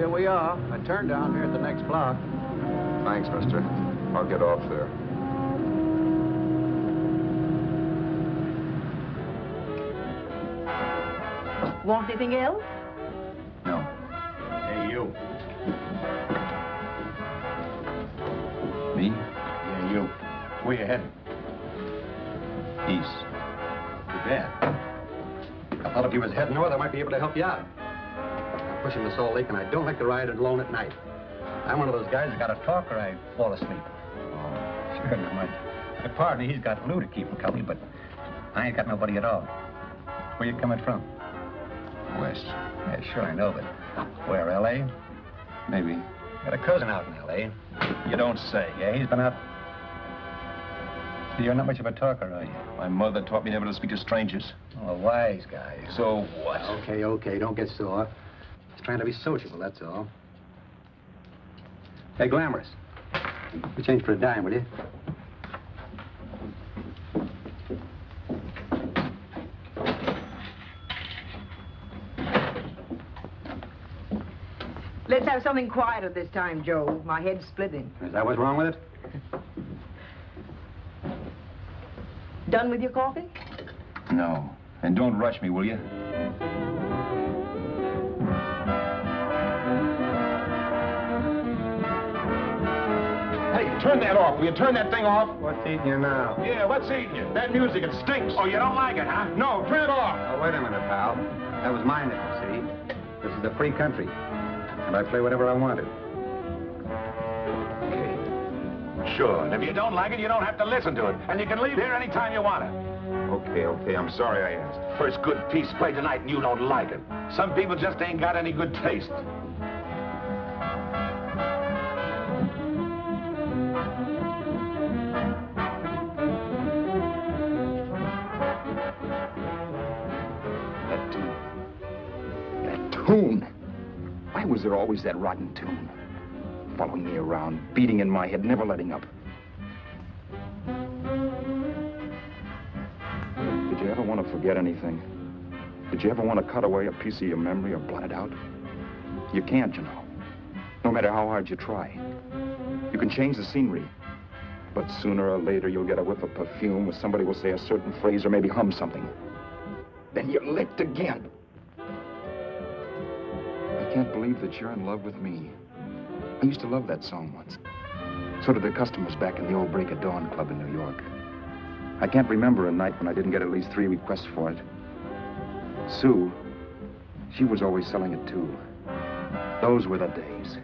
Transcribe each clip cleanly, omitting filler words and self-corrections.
here we are. I turned down here at the next block. Thanks, mister. I'll get off there. Want anything else? No. Hey, you. Me? Yeah, you. Where you heading? East. Too bad. I thought if you was heading north, I might be able to help you out. I'm pushing the Salt Lake, and I don't like to ride alone at night. I'm one of those guys that got to talk or I fall asleep. Oh, sure, now my partner, he's got Lou to keep him company, but I ain't got nobody at all. Where you coming from? West. Yeah, sure, I know, but where, L.A.? Maybe. Got a cousin out in L.A. You don't say. Yeah, he's been out. You're not much of a talker, are you? My mother taught me never to speak to strangers. Oh, a wise guy. So what? Okay, don't get sore. Just trying to be sociable, that's all. Hey, Glamorous. We change for a dime, will you? Let's have something quieter this time, Joe. My head's splitting. Is that what's wrong with it? Done with your coffee? No. And don't rush me, will you? Hey, turn that off. Will you turn that thing off? What's eating you now? Yeah, what's eating you? That music, it stinks. Oh, you don't like it, huh? No, turn it off. Oh, wait a minute, pal. That was my nickel, see? This is a free country. And I play whatever I wanted. Okay. Sure, and if you don't like it, you don't have to listen to it. And you can leave here anytime you want it. Okay, I'm sorry I asked. First good piece played tonight and you don't like it. Some people just ain't got any good taste. That tune. Why was there always that rotten tune? Following me around, beating in my head, never letting up. Did you ever want to forget anything? Did you ever want to cut away a piece of your memory or blot it out? You can't, you know. No matter how hard you try. You can change the scenery. But sooner or later, you'll get a whiff of perfume or somebody will say a certain phrase or maybe hum something. Then you're licked again. I can't believe that you're in love with me. I used to love that song once. So did the customers back in the old Break of Dawn club in New York. I can't remember a night when I didn't get at least 3 requests for it. Sue, she was always selling it too. Those were the days.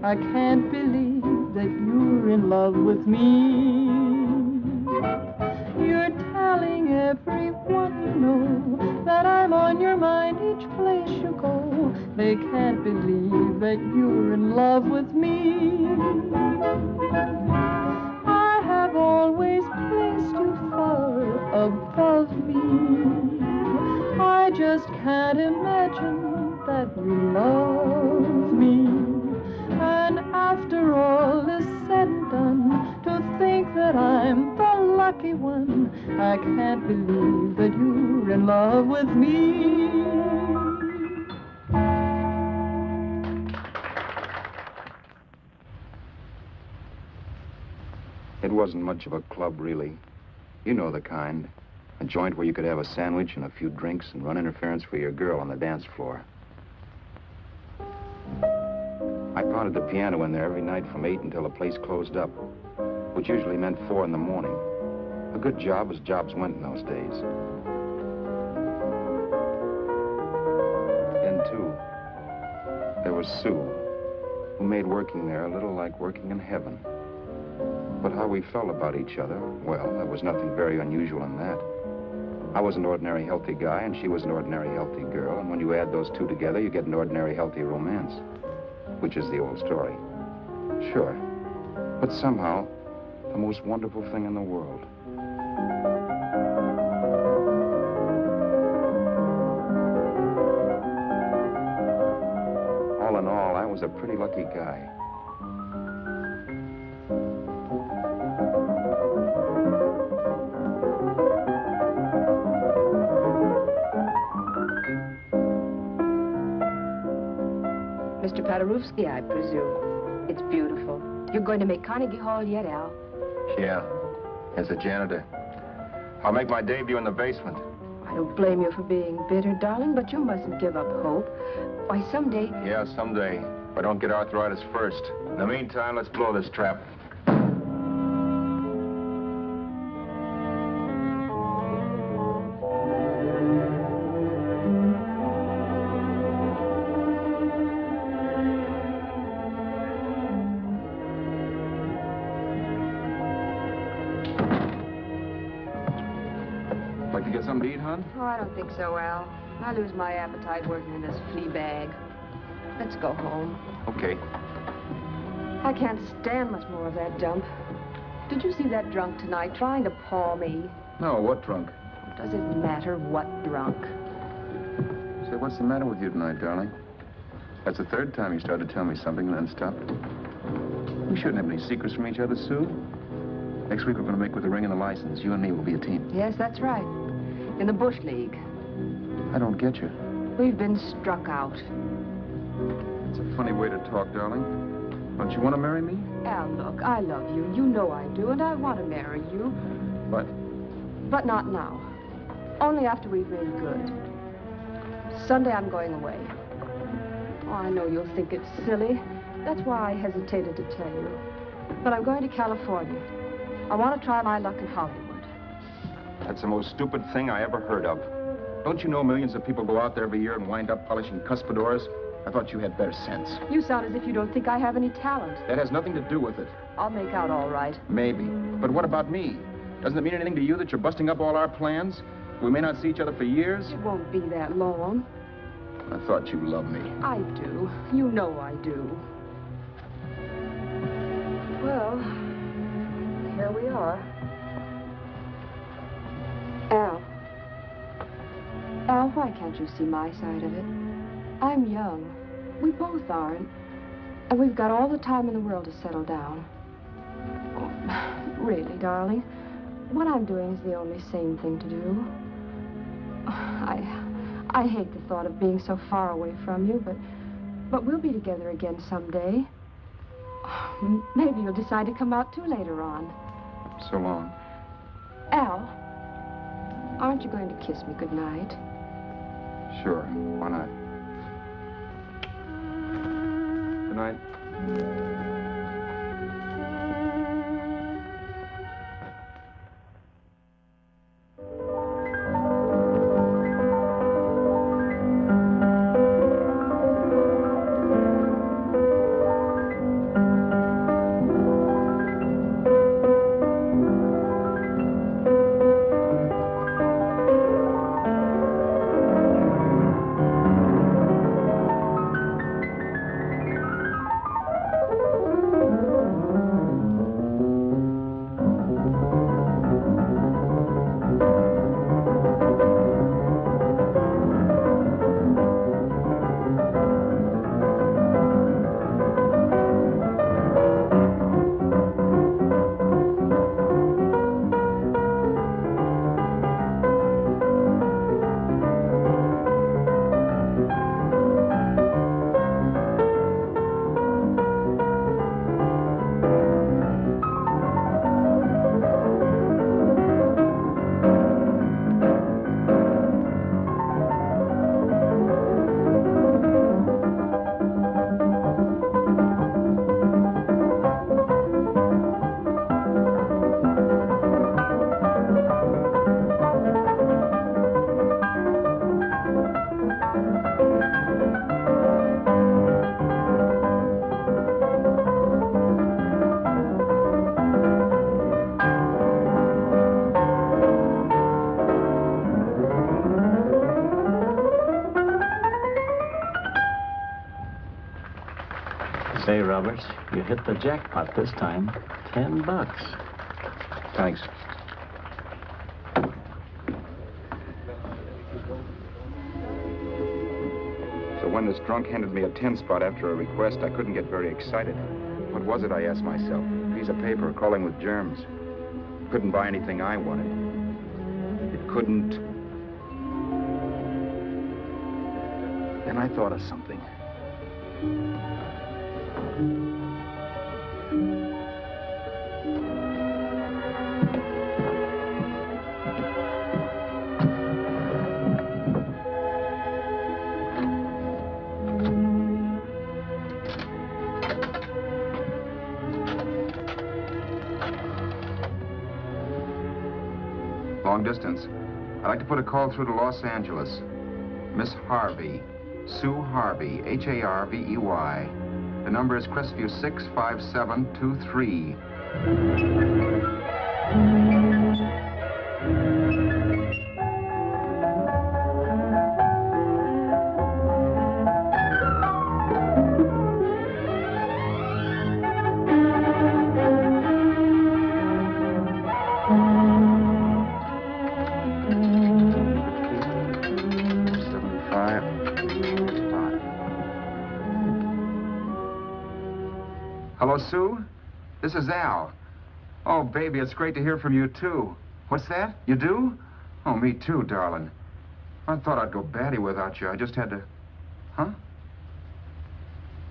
I can't believe that you're in love with me. You're telling everyone you know that I'm on your mind each place you go. They can't believe that you're in love with me. I have always placed you far above me. I just can't imagine that you love me. And after all is said and done, to think that I'm the lucky one, I can't believe that you're in love with me. It wasn't much of a club, really. You know the kind. A joint where you could have a sandwich and a few drinks and run interference for your girl on the dance floor. I pounded the piano in there every night from 8 until the place closed up, which usually meant 4 in the morning. A good job as jobs went in those days. Then, too, there was Sue, who made working there a little like working in heaven. But how we felt about each other, well, there was nothing very unusual in that. I was an ordinary healthy guy, and she was an ordinary healthy girl, and when you add those two together, you get an ordinary healthy romance, which is the old story. Sure, but somehow, the most wonderful thing in the world. All in all, I was a pretty lucky guy. Mr. Paderewski, I presume. It's beautiful. You're going to make Carnegie Hall yet, Al? Yeah, as a janitor. I'll make my debut in the basement. I don't blame you for being bitter, darling, but you mustn't give up hope. Why, someday... Yeah, someday. If I don't get arthritis first. In the meantime, let's blow this trap. Like to get something to eat, hon? Oh, I don't think so, Al. I lose my appetite working in this flea bag. Let's go home. Okay. I can't stand much more of that dump. Did you see that drunk tonight trying to paw me? No, what drunk? Does it matter what drunk? Say, what's the matter with you tonight, darling? That's the third time you started to tell me something and then stopped. We shouldn't have any secrets from each other, Sue. Next week we're going to make with the ring and the license. You and me will be a team. Yes, that's right. In the Bush League. I don't get you. We've been struck out. It's a funny way to talk, darling. Don't you want to marry me? Al, look, I love you. You know I do, and I want to marry you. But not now. Only after we've made good. Sunday I'm going away. Oh, I know you'll think it's silly. That's why I hesitated to tell you. But I'm going to California. I want to try my luck in Hollywood. That's the most stupid thing I ever heard of. Don't you know millions of people go out there every year and wind up polishing cuspidors? I thought you had better sense. You sound as if you don't think I have any talent. That has nothing to do with it. I'll make out all right. Maybe. But what about me? Doesn't it mean anything to you that you're busting up all our plans? We may not see each other for years. It won't be that long. I thought you loved me. I do. You know I do. Well, here we are. Al, why can't you see my side of it? I'm young. We both are, and we've got all the time in the world to settle down. Oh, really, darling, what I'm doing is the only sane thing to do. I hate the thought of being so far away from you, but we'll be together again someday. Maybe you'll decide to come out too later on. So long. Al, aren't you going to kiss me goodnight? Sure. Why not? Good night. Roberts. You hit the jackpot this time. $10. Thanks. So when this drunk handed me a 10 spot after a request, I couldn't get very excited. What was it, I asked myself? A piece of paper crawling with germs. Couldn't buy anything I wanted. It couldn't... Then I thought of something. Long distance. I'd like to put a call through to Los Angeles. Miss Harvey. Sue Harvey, Harvey. The number is Crestview 65723. Hello, Sue? This is Al. Oh, baby, it's great to hear from you, too. What's that? You do? Oh, me too, darling. I thought I'd go batty without you. I just had to... Huh?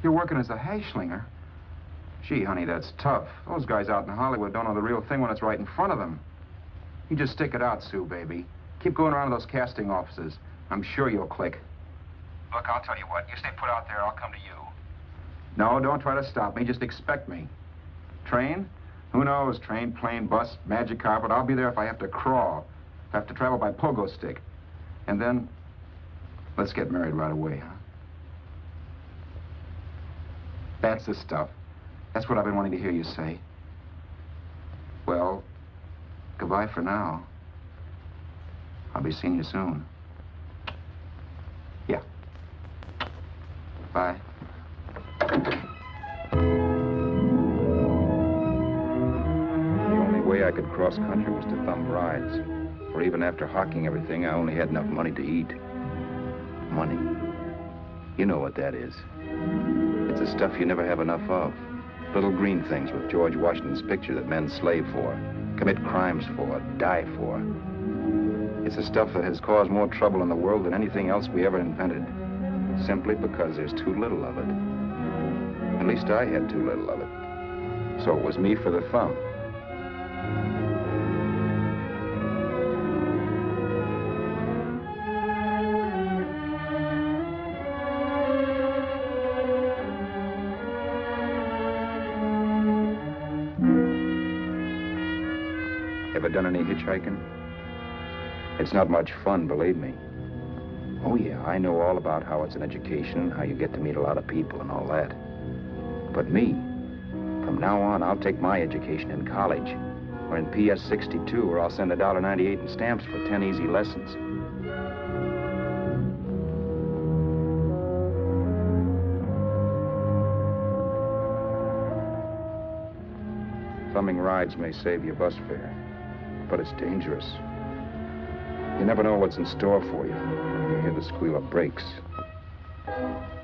You're working as a hashlinger? Gee, honey, that's tough. Those guys out in Hollywood don't know the real thing when it's right in front of them. You just stick it out, Sue, baby. Keep going around to those casting offices. I'm sure you'll click. Look, I'll tell you what. You stay put out there, I'll come to you. No, don't try to stop me. Just expect me. Train? Who knows? Train, plane, bus, magic carpet. I'll be there if I have to crawl. If I have to travel by pogo stick. And then, let's get married right away, huh? That's the stuff. That's what I've been wanting to hear you say. Well, goodbye for now. I'll be seeing you soon. Yeah. Bye. The only way I could cross country was to thumb rides. For even after hawking everything, I only had enough money to eat. Money. You know what that is. It's the stuff you never have enough of. Little green things with George Washington's picture that men slave for, commit crimes for, die for. It's the stuff that has caused more trouble in the world than anything else we ever invented. Simply because there's too little of it. At least I had too little of it. So it was me for the thumb. Ever done any hitchhiking? It's not much fun, believe me. Oh, yeah, I know all about how it's an education, how you get to meet a lot of people and all that. But me, from now on, I'll take my education in college, or in PS 62, where I'll send $1.98 in stamps for 10 easy lessons. Thumbing rides may save you bus fare, but it's dangerous. You never know what's in store for you. You hear the squeal of brakes.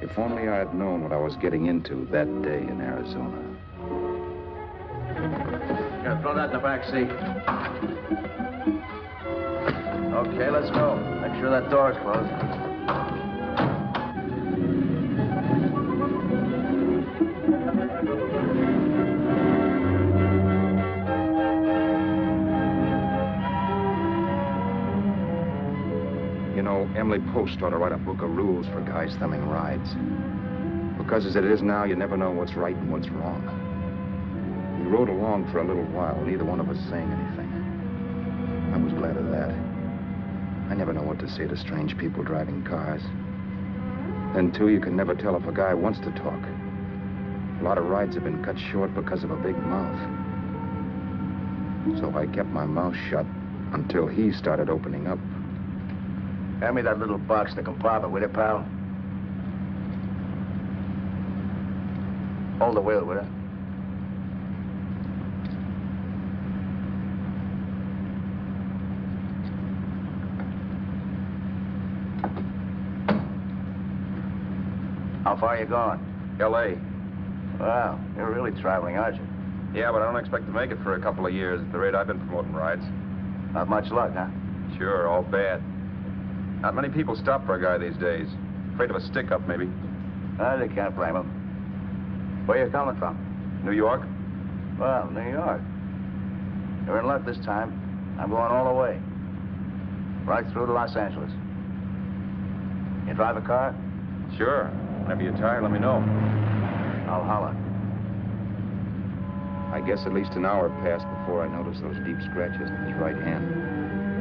If only I had known what I was getting into that day in Arizona. Here, throw that in the back seat. Okay, let's go. Make sure that door's closed. You know, Emily Post ought to write a book of rules for guys thumbing rides. Because as it is now, you never know what's right and what's wrong. We rode along for a little while, neither one of us saying anything. I was glad of that. I never know what to say to strange people driving cars. Then, too, you can never tell if a guy wants to talk. A lot of rides have been cut short because of a big mouth. So I kept my mouth shut until he started opening up. Hand me that little box in the compartment, will you, pal? Hold the wheel, will you? How far are you going? L.A. Wow, you're really traveling, aren't you? Yeah, but I don't expect to make it for a couple of years at the rate I've been promoting rides. Not much luck, huh? Sure, all bad. Not many people stop for a guy these days. Afraid of a stick-up, maybe. They can't blame him. Where you coming from? New York? Well, New York. You're in luck this time. I'm going all the way. Right through to Los Angeles. You drive a car? Sure. Whenever you're tired, let me know. I'll holler. I guess at least an hour passed before I noticed those deep scratches in his right hand.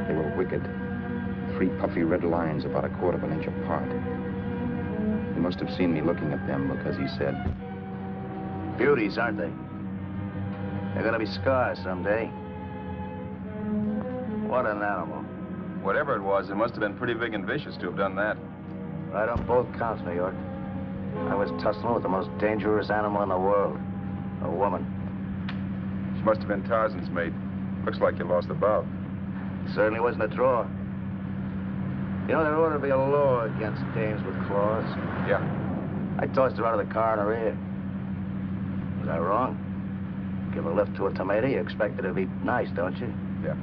They were wicked. 3 puffy red lines about 1/4 of an inch apart. He must have seen me looking at them because he said, Beauties, aren't they? They're gonna be scars someday. What an animal. whatever it was, it must have been pretty big and vicious to have done that. Right on both counts, New York. I was tussling with the most dangerous animal in the world. A woman. She must have been Tarzan's mate. Looks like you lost the bout. Certainly wasn't a draw. You know, there ought to be a law against dames with claws. Yeah. I tossed her out of the car in her ear. Was I wrong? Give a lift to a tomato, you expect it to be nice, don't you? Yeah.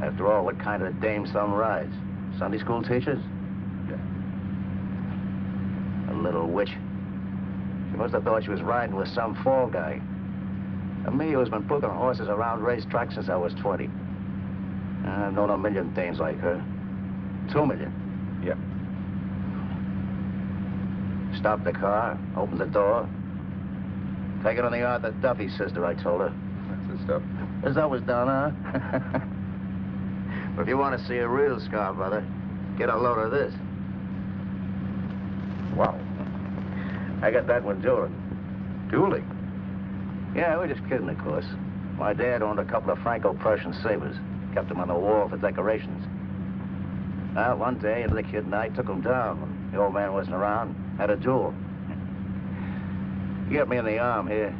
After all, what kind of dame some rides? Sunday school teachers? Yeah. A little witch. She must have thought she was riding with some fall guy. And me, who's been booking horses around racetracks since I was 20. I've known a million dames like her. 2 million. Yeah. Stopped the car, opened the door. Take it on the Arthur Duffy sister, I told her. That's the stuff. As that was done, huh? But if you want to see a real scar, brother, get a load of this. Wow. I got that one dueling. Dueling? Yeah, we're just kidding, of course. My dad owned a couple of Franco-Prussian sabers. Kept them on the wall for decorations. Well, one day, the kid and I took them down when the old man wasn't around. Had a duel. He got me in the arm here.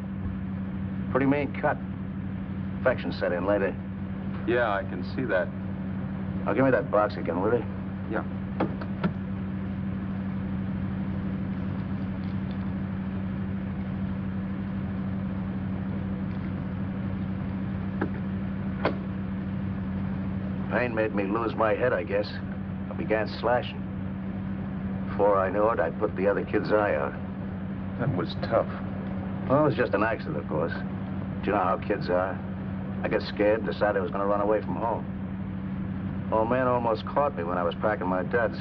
Pretty mean cut. Infection set in later. Yeah, I can see that. Now, give me that box again, will you? Yeah. Pain made me lose my head, I guess. I began slashing. Before I knew it, I put the other kid's eye out. That was tough. Well, it was just an accident, of course. Do you know how kids are? I got scared and decided I was going to run away from home. Old man almost caught me when I was packing my duds.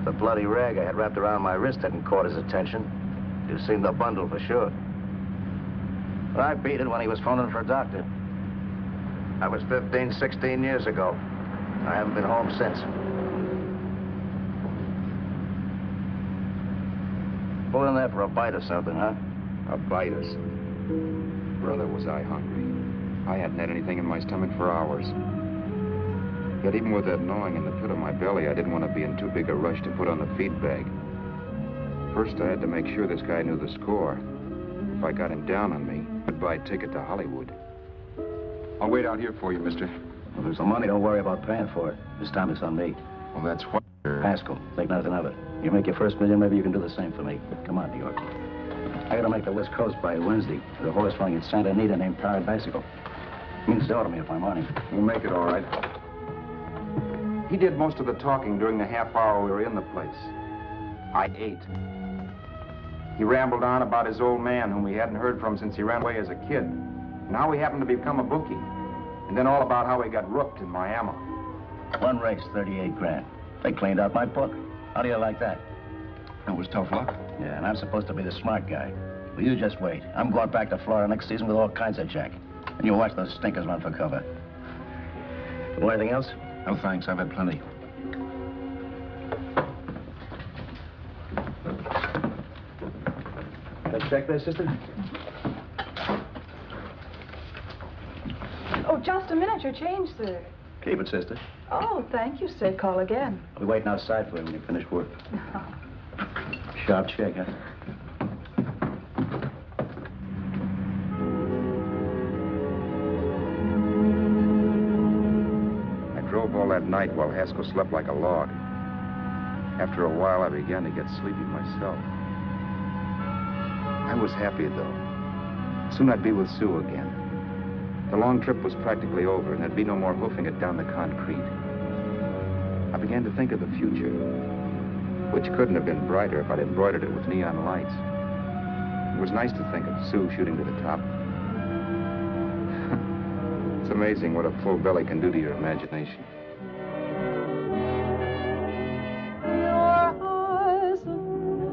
The bloody rag I had wrapped around my wrist hadn't caught his attention. You've seen the bundle for sure. But I beat it when he was phoning for a doctor. That was 15, 16 years ago. I haven't been home since. Pull in there for a bite or something, huh? A bite us. Brother, was I hungry. I hadn't had anything in my stomach for hours. Yet even with that gnawing in the pit of my belly, I didn't want to be in too big a rush to put on the feed bag. First, I had to make sure this guy knew the score. If I got him down on me, I'd buy a ticket to Hollywood. I'll wait out here for you, mister. Well, there's the money. Don't worry about paying for it. This time it's on me. Well, that's what... Pascal, think nothing of it. You make your first million, maybe you can do the same for me. Come on, New York. I gotta make the West Coast by Wednesday. There's a horse running in Santa Anita named Paradiesical. Means door to me if I'm on him. We'll make it all right. He did most of the talking during the half hour we were in the place. I ate. He rambled on about his old man, whom we hadn't heard from since he ran away as a kid. And how he happened to become a bookie. And then all about how he got rooked in Miami. One race, 38 grand. They cleaned out my book. How do you like that? That was tough luck. Yeah, and I'm supposed to be the smart guy. Well, you just wait. I'm going back to Florida next season with all kinds of jack. And you watch those stinkers run for cover. Want anything else? No, thanks. I've had plenty. That check there, sister? Oh, just a minute. Your change, sir. Keep it, sister. Oh, thank you, sir. Call again. I'll be waiting outside for you when you finish work. Sharp check, huh? all that night while Haskell slept like a log. After a while, I began to get sleepy myself. I was happy, though. Soon I'd be with Sue again. The long trip was practically over, and there'd be no more hoofing it down the concrete. I began to think of the future, which couldn't have been brighter if I'd embroidered it with neon lights. It was nice to think of Sue shooting to the top. It's amazing what a full belly can do to your imagination. Your eyes are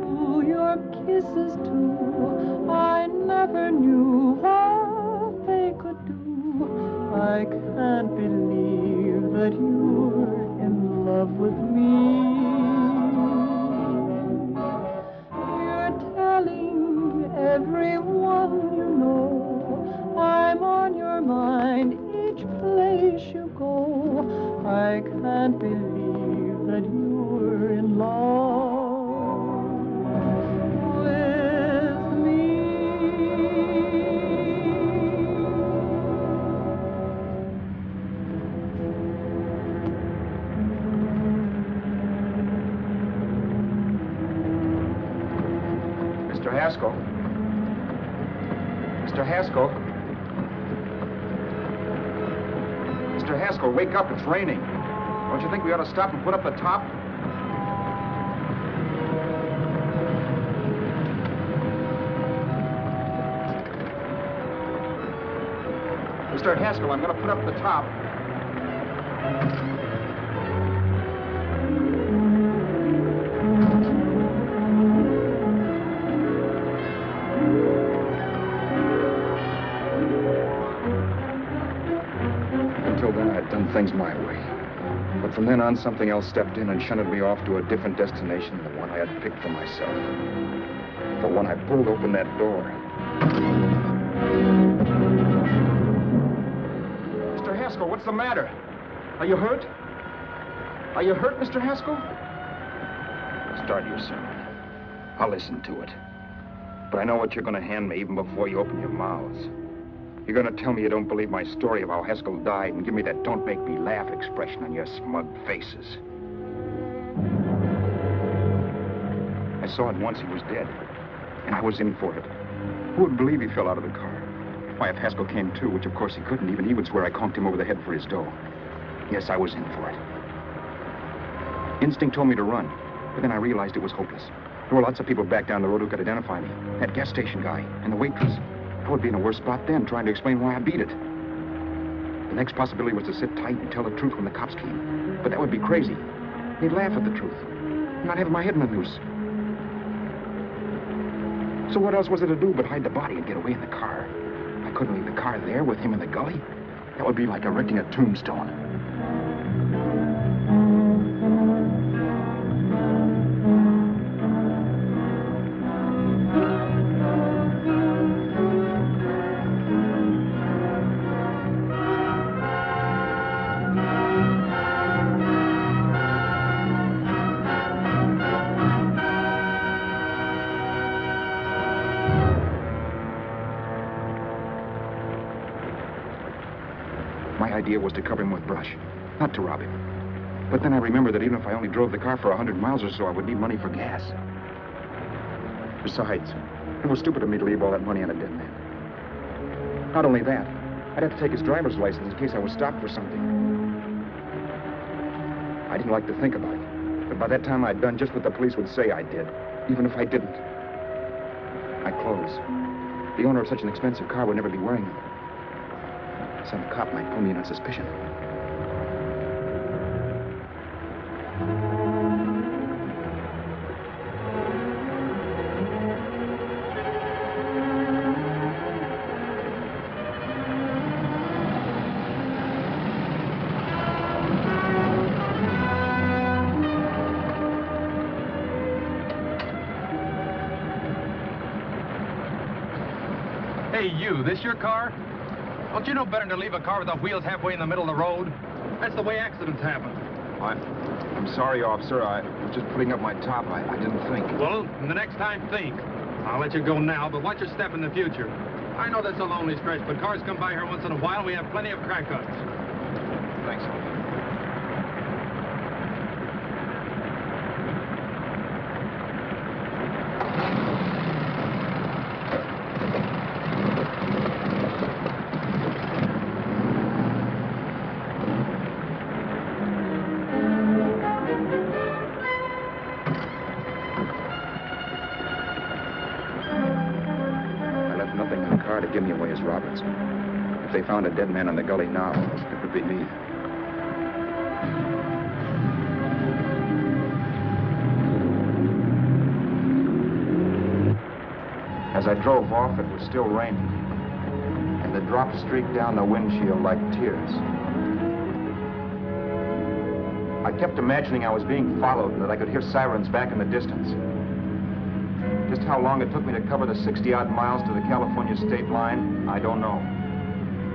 blue, your kisses too. I never knew what they could do. I can't believe that you're in love with me. You're telling everyone you know I'm on your mind each place you go. I can't believe that you're in love with me. Mr. Haskell? Mr. Haskell? Mr. Haskell, wake up. It's raining. Don't you think we ought to stop and put up the top? Mr. Haskell, I'm going to put up the top. Things my way. But from then on, something else stepped in and shunted me off to a different destination than the one I had picked for myself. But when I pulled open that door... Mr. Haskell, what's the matter? Are you hurt? Are you hurt, Mr. Haskell? Start your sermon. I'll listen to it. But I know what you're going to hand me even before you open your mouths. You're going to tell me you don't believe my story of how Haskell died and give me that don't make me laugh expression on your smug faces. I saw it once he was dead, and I was in for it. Who would believe he fell out of the car? Why, if Haskell came to, which of course he couldn't, even he would swear I conked him over the head for his dough. Yes, I was in for it. Instinct told me to run, but then I realized it was hopeless. There were lots of people back down the road who could identify me. That gas station guy and the waitress. I would be in a worse spot then, trying to explain why I beat it. The next possibility was to sit tight and tell the truth when the cops came. But that would be crazy. They'd laugh at the truth. I'm not having my head in the noose. So what else was there to do but hide the body and get away in the car? I couldn't leave the car there with him in the gully. That would be like erecting a tombstone. Idea was to cover him with brush, not to rob him. But then I remembered that even if I only drove the car for 100 miles or so, I would need money for gas. Besides, it was stupid of me to leave all that money on a dead man. Not only that, I'd have to take his driver's license in case I was stopped for something. I didn't like to think about it, but by that time I'd done just what the police would say I did, even if I didn't. My clothes. The owner of such an expensive car would never be wearing them. Some cop might pull me in on suspicion. Hey, you, this your car? Don't you know better than to leave a car with the wheels halfway in the middle of the road? That's the way accidents happen. I'm sorry, officer. I was just putting up my top. I didn't think. Well, the next time, think. I'll let you go now, but watch your step in the future. I know that's a lonely stretch, but cars come by here once in a while. We have plenty of crack ups. Thanks, officer. If they found a dead man in the gully now, it would be me. As I drove off, it was still raining, and the drops streaked down the windshield like tears. I kept imagining I was being followed and that I could hear sirens back in the distance. Just how long it took me to cover the 60-odd miles to the California state line, I don't know.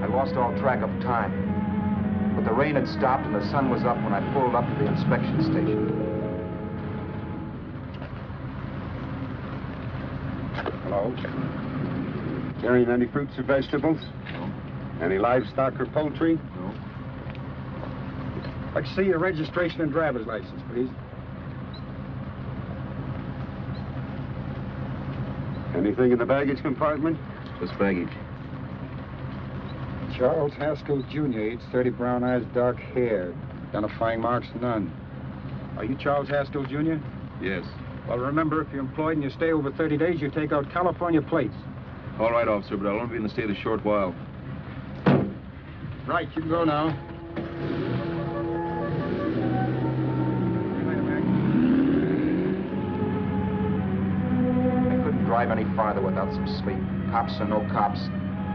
I lost all track of time. But the rain had stopped and the sun was up when I pulled up to the inspection station. Hello? Carrying any fruits or vegetables? No. Any livestock or poultry? No. I'd like to see your registration and driver's license, please. Anything in the baggage compartment? Just baggage. Charles Haskell, Jr., age 30, brown eyes, dark hair. Identifying marks, none. Are you Charles Haskell, Jr.? Yes. Well, remember, if you're employed and you stay over 30 days, you take out California plates. All right, officer, but I'll only be in the state a short while. Right, you can go now. I couldn't drive any farther without some sleep. Cops or no cops,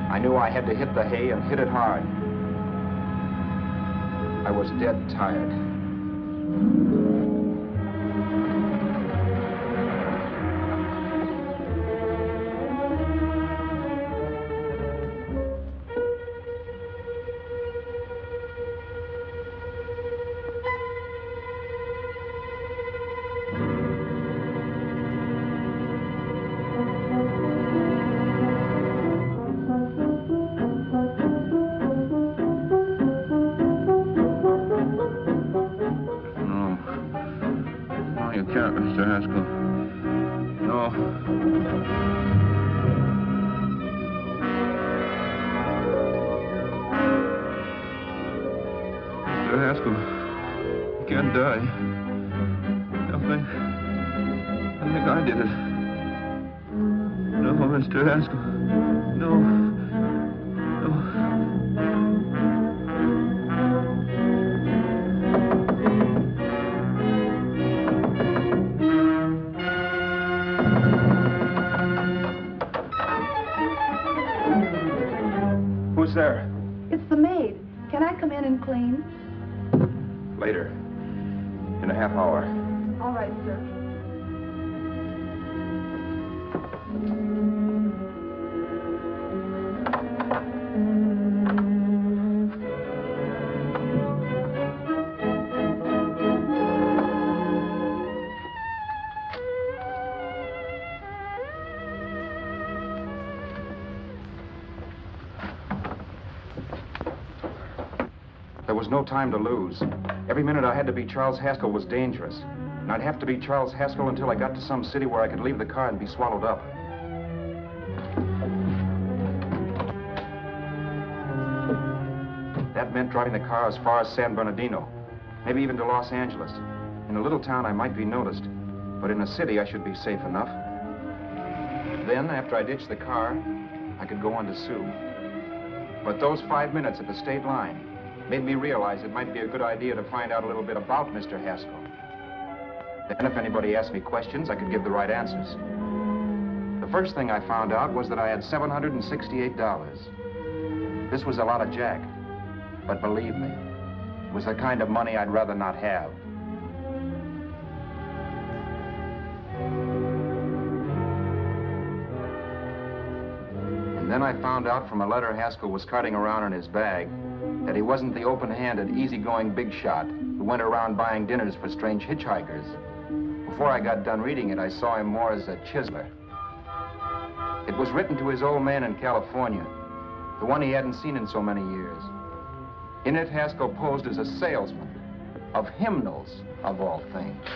I knew I had to hit the hay and hit it hard. I was dead tired. Mr. Haskell. No. Mr. Haskell, you can't die. I think I did it. No, Mr. Haskell. No. No. Who's there? It's the maid. Can I come in and clean? Later. In a half hour. All right, sir. There was no time to lose. Every minute I had to be Charles Haskell was dangerous. And I'd have to be Charles Haskell until I got to some city where I could leave the car and be swallowed up. That meant driving the car as far as San Bernardino, maybe even to Los Angeles. In a little town, I might be noticed, but in a city, I should be safe enough. Then, after I ditched the car, I could go on to Sue. But those 5 minutes at the state line made me realize it might be a good idea to find out a little bit about Mr. Haskell. Then if anybody asked me questions, I could give the right answers. The first thing I found out was that I had $768. This was a lot of jack, but believe me, it was the kind of money I'd rather not have. And then I found out from a letter Haskell was carting around in his bag that he wasn't the open-handed, easygoing big shot who went around buying dinners for strange hitchhikers. Before I got done reading it, I saw him more as a chiseler. It was written to his old man in California, the one he hadn't seen in so many years. In it, Haskell posed as a salesman of hymnals, of all things.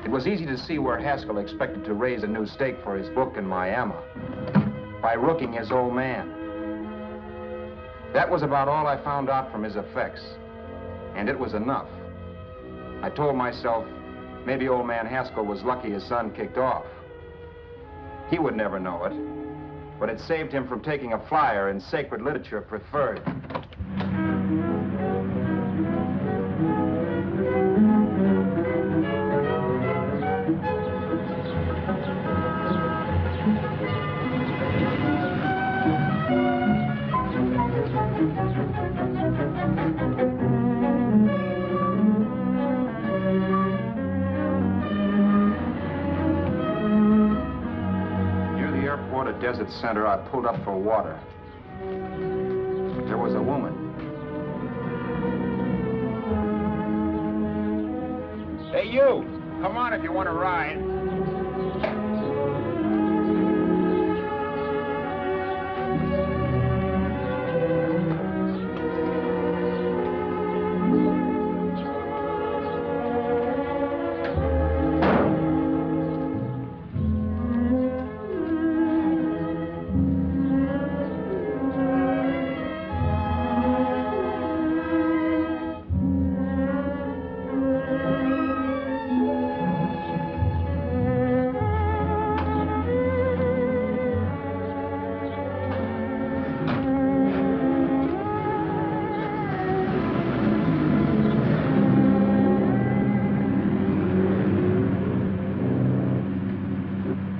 It was easy to see where Haskell expected to raise a new stake for his book in Miami by rooking his old man. That was about all I found out from his effects, and it was enough. I told myself, maybe old man Haskell was lucky his son kicked off. He would never know it. but it saved him from taking a flyer in sacred literature preferred. Desert Center, I pulled up for water. There was a woman. Hey, you! Come on if you want to ride.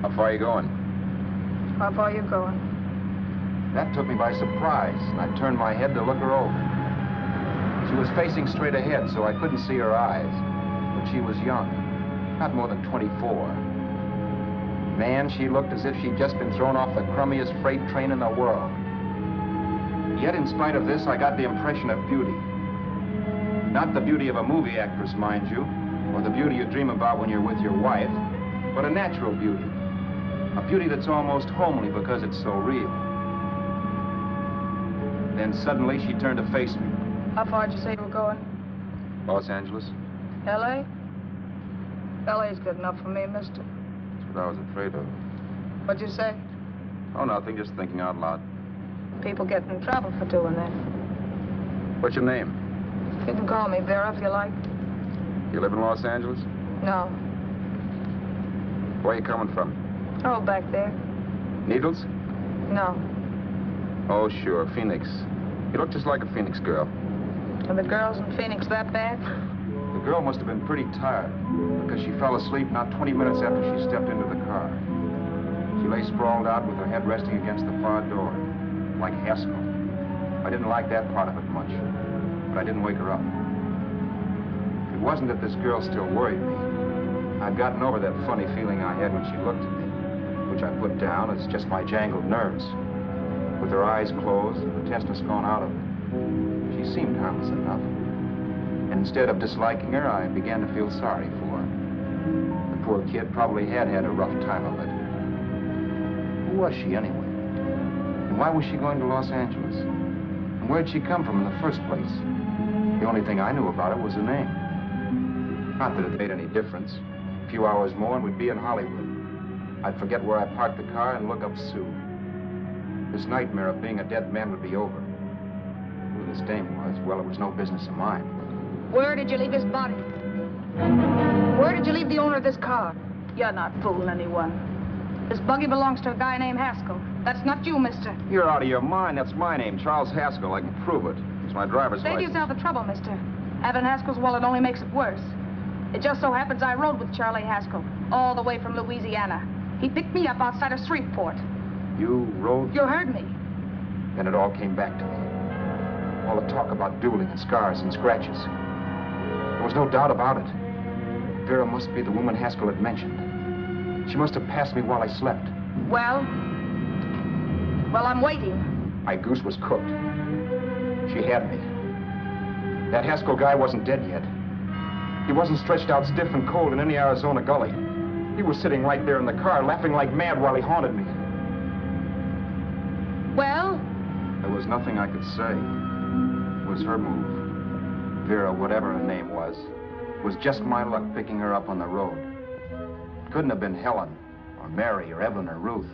How far are you going? How far are you going? That took me by surprise, and I turned my head to look her over. She was facing straight ahead, so I couldn't see her eyes. But she was young, not more than 24. Man, she looked as if she'd just been thrown off the crummiest freight train in the world. Yet, in spite of this, I got the impression of beauty. Not the beauty of a movie actress, mind you, or the beauty you dream about when you're with your wife, but a natural beauty. A beauty that's almost homely because it's so real. Then suddenly she turned to face me. How far did you say you were going? Los Angeles? L.A.? L.A.'s good enough for me, mister. That's what I was afraid of. What'd you say? Oh, nothing, just thinking out loud. People get in trouble for doing that. What's your name? You can call me Vera if you like. You live in Los Angeles? No. Where are you coming from? Oh, back there. Needles? No. Oh, sure, Phoenix. You look just like a Phoenix girl. Are the girls in Phoenix that bad? The girl must have been pretty tired, because she fell asleep not 20 minutes after she stepped into the car. She lay sprawled out with her head resting against the far door, like Haskell. I didn't like that part of it much, but I didn't wake her up. It wasn't that this girl still worried me. I'd gotten over that funny feeling I had when she looked at me, which I put down as just my jangled nerves. With her eyes closed and the tenseness gone out of her, she seemed harmless enough. And instead of disliking her, I began to feel sorry for her. The poor kid probably had had a rough time of it. Who was she anyway? And why was she going to Los Angeles? And where'd she come from in the first place? The only thing I knew about her was her name. Not that it made any difference. A few hours more and we'd be in Hollywood. I'd forget where I parked the car and look up Sue. This nightmare of being a dead man would be over. Who this dame was, well, it was no business of mine. Where did you leave his body? Where did you leave the owner of this car? You're not fooling anyone. This buggy belongs to a guy named Haskell. That's not you, mister. You're out of your mind. That's my name, Charles Haskell. I can prove it. It's my driver's Save license. yourself the trouble, mister. Having Haskell's wallet only makes it worse. It just so happens I rode with Charlie Haskell all the way from Louisiana. He picked me up outside of Shreveport. You rode? You heard me. Then it all came back to me. All the talk about dueling and scars and scratches. There was no doubt about it. Vera must be the woman Haskell had mentioned. She must have passed me while I slept. Well, I'm waiting. My goose was cooked. She had me. That Haskell guy wasn't dead yet. He wasn't stretched out stiff and cold in any Arizona gully. He was sitting right there in the car, laughing like mad while he haunted me. Well? There was nothing I could say. It was her move. Vera, whatever her name was just my luck picking her up on the road. It couldn't have been Helen, or Mary, or Evelyn, or Ruth.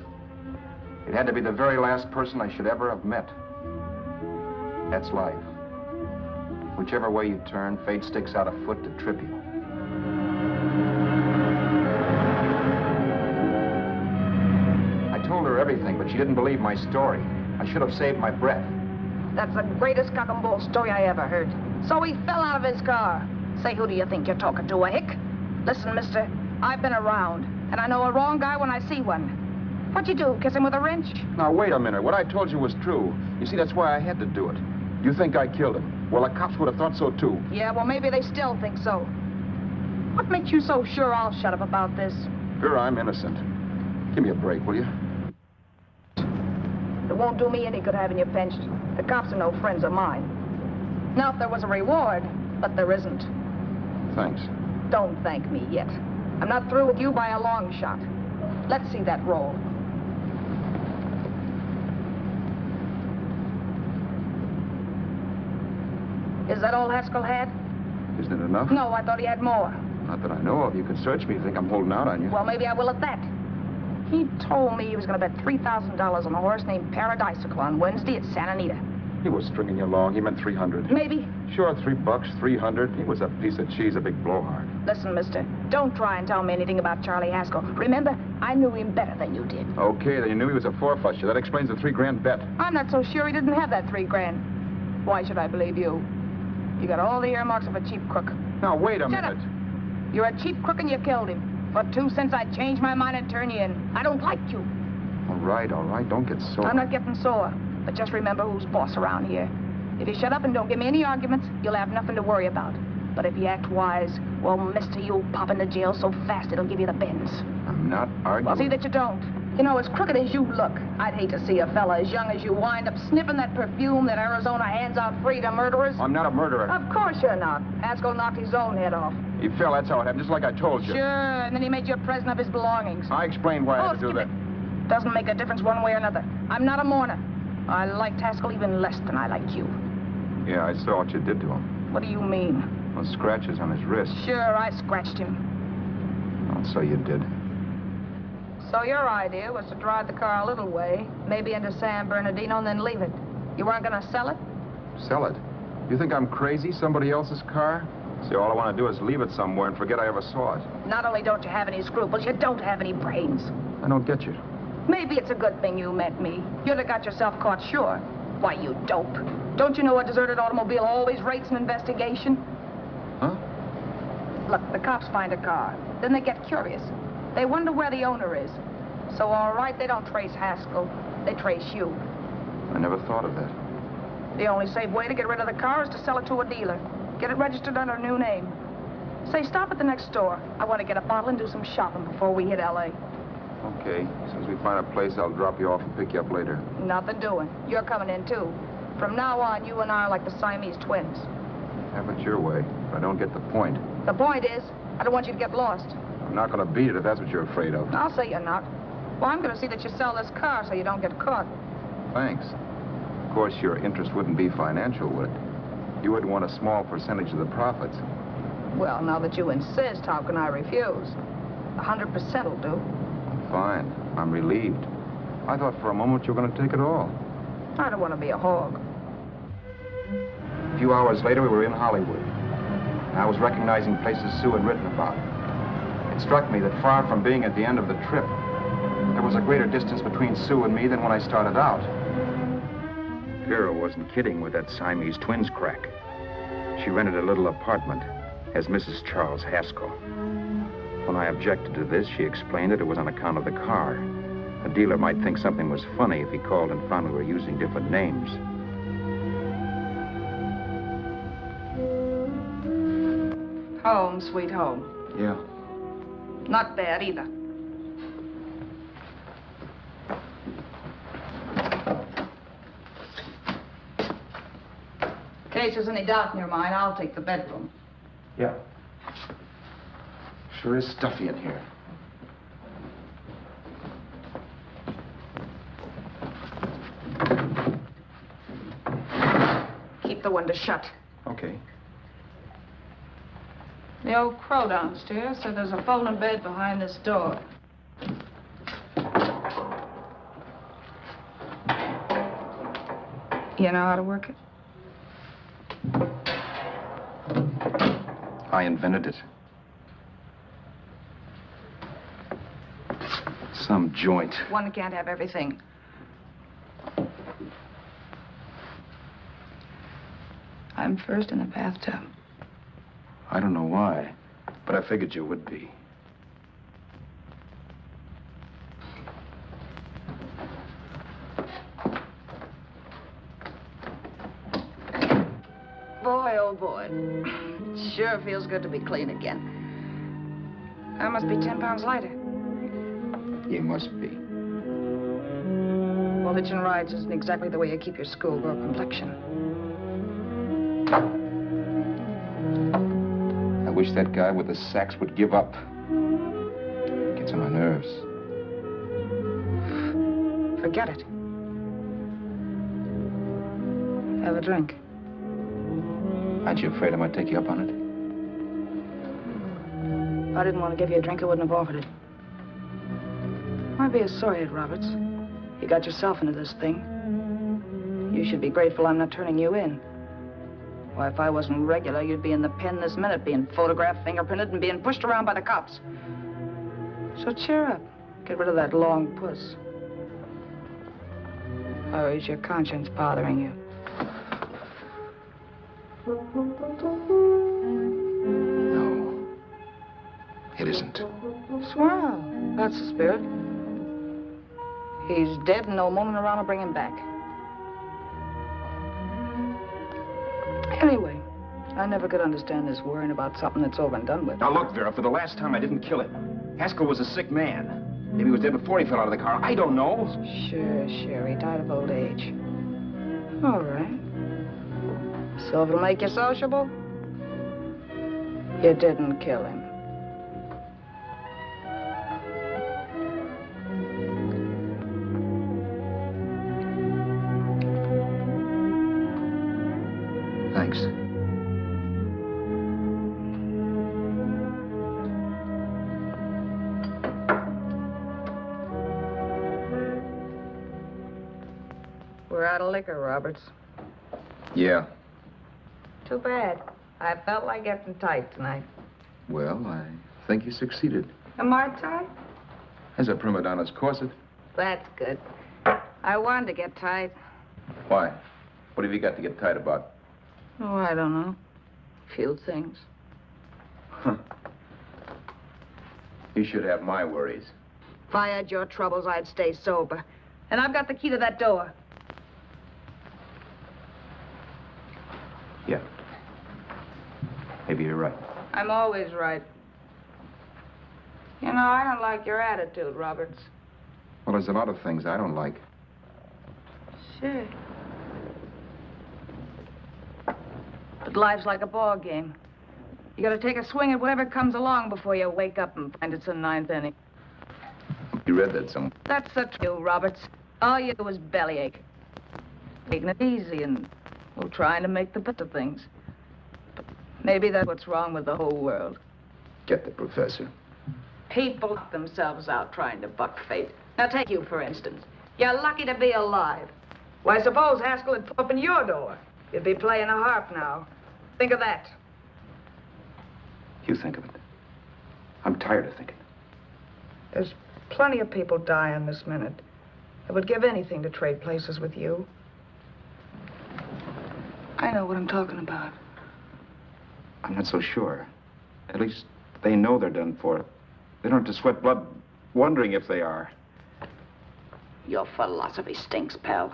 It had to be the very last person I should ever have met. That's life. Whichever way you turn, fate sticks out a foot to trip you. I told her everything, but she didn't believe my story. I should have saved my breath. That's the greatest cock and bull story I ever heard. So he fell out of his car. Say, who do you think you're talking to, a hick? Listen, mister, I've been around, and I know a wrong guy when I see one. What'd you do, kiss him with a wrench? Now, wait a minute. What I told you was true. You see, that's why I had to do it. You think I killed him? Well, the cops would have thought so, too. Yeah, well, maybe they still think so. What makes you so sure I'll shut up about this? Sure, I'm innocent. Give me a break, will you? It won't do me any good having you pinched. The cops are no friends of mine. Now, if there was a reward, but there isn't. Thanks. Don't thank me yet. I'm not through with you by a long shot. Let's see that roll. Is that all Haskell had? Isn't it enough? No, I thought he had more. Not that I know of. You can search me if you think I'm holding out on you. Well, maybe I will at that. He told me he was going to bet $3,000 on a horse named Paradisical on Wednesday at Santa Anita. He was stringing you along. He meant 300. Maybe. Sure, $3, 300. He was a piece of cheese, a big blowhard. Listen, mister, don't try and tell me anything about Charlie Haskell. Remember, I knew him better than you did. Okay, then you knew he was a four-flusher. That explains the $3,000 bet. I'm not so sure he didn't have that $3,000. Why should I believe you? You got all the earmarks of a cheap crook. Now, wait a minute. Shut up. You're a cheap crook and you killed him. For 2 cents, I'd change my mind and turn you in. I don't like you. All right. Don't get sore. I'm not getting sore. But just remember who's boss around here. If you shut up and don't give me any arguments, you'll have nothing to worry about. But if you act wise, well, mister, you'll pop into jail so fast it'll give you the bends. I'm not arguing. Well, see that you don't. You know, as crooked as you look, I'd hate to see a fella as young as you wind up sniffing that perfume that Arizona hands out free to murderers. I'm not a murderer. Of course you're not. Haskell knocked his own head off. He fell, that's how it happened, just like I told you. Sure, and then he made you a present of his belongings. I explained why I had to do that. Doesn't make a difference one way or another. I'm not a mourner. I liked Haskell even less than I liked you. Yeah, I saw what you did to him. What do you mean? Those scratches on his wrist. Sure, I scratched him. Oh, so you did. So your idea was to drive the car a little way, maybe into San Bernardino, and then leave it. You weren't going to sell it? Sell it? You think I'm crazy? Somebody else's car? See, all I want to do is leave it somewhere and forget I ever saw it. Not only don't you have any scruples, you don't have any brains. I don't get you. Maybe it's a good thing you met me. You'd have got yourself caught, sure. Why, you dope. Don't you know a deserted automobile always rates an investigation? Huh? Look, the cops find a car. Then they get curious. They wonder where the owner is. So, all right, they don't trace Haskell. They trace you. I never thought of that. The only safe way to get rid of the car is to sell it to a dealer. Get it registered under a new name. Say, stop at the next store. I want to get a bottle and do some shopping before we hit L.A. Okay. As soon as we find a place, I'll drop you off and pick you up later. Nothing doing. You're coming in, too. From now on, you and I are like the Siamese twins. Have it your way, but I don't get the point. The point is, I don't want you to get lost. I'm not going to beat it if that's what you're afraid of. I'll say you're not. Well, I'm going to see that you sell this car so you don't get caught. Thanks. Of course, your interest wouldn't be financial, would it? You wouldn't want a small percentage of the profits. Well, now that you insist, how can I refuse? 100% will do. Fine. I'm relieved. I thought for a moment you were going to take it all. I don't want to be a hog. A few hours later, we were in Hollywood. And I was recognizing places Sue had written about. It struck me that far from being at the end of the trip, there was a greater distance between Sue and me than when I started out. Vera wasn't kidding with that Siamese twins crack. She rented a little apartment as Mrs. Charles Haskell. When I objected to this, she explained that it was on account of the car. A dealer might think something was funny if he called and found we were using different names. Home, sweet home. Yeah. Not bad, either. In case there's any doubt in your mind, I'll take the bedroom. Yeah. Sure is stuffy in here. Keep the window shut. Okay. The old crow downstairs said there's a folding bed behind this door. You know how to work it? I invented it. Some joint. One can't have everything. I'm first in the bathtub. I don't know why, but I figured you would be. Boy, oh boy. Sure feels good to be clean again. I must be 10 pounds lighter. You must be. Well, hitching rides isn't exactly the way you keep your schoolgirl complexion. I wish that guy with the sacks would give up. It gets on my nerves. Forget it. Have a drink. Aren't you afraid I might take you up on it? If I didn't want to give you a drink, I wouldn't have offered it. Might be a sorehead, Roberts. You got yourself into this thing. You should be grateful I'm not turning you in. Why, if I wasn't regular, you'd be in the pen this minute, being photographed, fingerprinted, and being pushed around by the cops. So cheer up. Get rid of that long puss. Or is your conscience bothering you? No. It isn't. Swell. That's the spirit. He's dead and no moment around to bring him back. Anyway, I never could understand this worrying about something that's over and done with. Now look, Vera, for the last time I didn't kill him. Haskell was a sick man. Maybe he was dead before he fell out of the car. I don't know. Sure. He died of old age. All right. So if it'll make you sociable, you didn't kill him. Thanks. We're out of liquor, Roberts. Yeah. Too bad. I felt like getting tight tonight. Well, I think you succeeded. Am I tight? As a prima donna's corset. That's good. I wanted to get tight. Why? What have you got to get tight about? Oh, I don't know. Few things. Huh. You should have my worries. If I had your troubles, I'd stay sober. And I've got the key to that door. Yeah. Maybe you're right. I'm always right. You know, I don't like your attitude, Roberts. Well, there's a lot of things I don't like. Sure. But life's like a ball game. You gotta take a swing at whatever comes along before you wake up and find it's the ninth inning. You read that somewhere. That's the truth, Roberts. All you do is bellyache. Taking it easy and, well, trying to make the best of things. But maybe that's what's wrong with the whole world. Get the professor. People knock themselves out trying to buck fate. Now, take you, for instance. You're lucky to be alive. Why, suppose Haskell had opened your door. You'd be playing a harp now. Think of that. You think of it. I'm tired of thinking. There's plenty of people dying this minute. I would give anything to trade places with you. I know what I'm talking about. I'm not so sure. At least they know they're done for. They don't have to sweat blood wondering if they are. Your philosophy stinks, pal.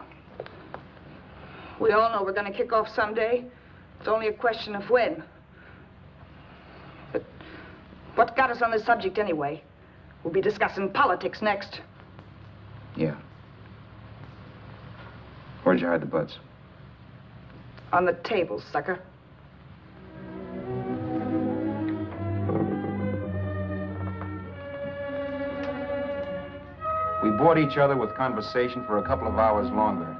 We all know we're gonna kick off someday. It's only a question of when. But what got us on this subject anyway? We'll be discussing politics next. Yeah. Where'd you hide the butts? On the table, sucker. We bored each other with conversation for a couple of hours longer.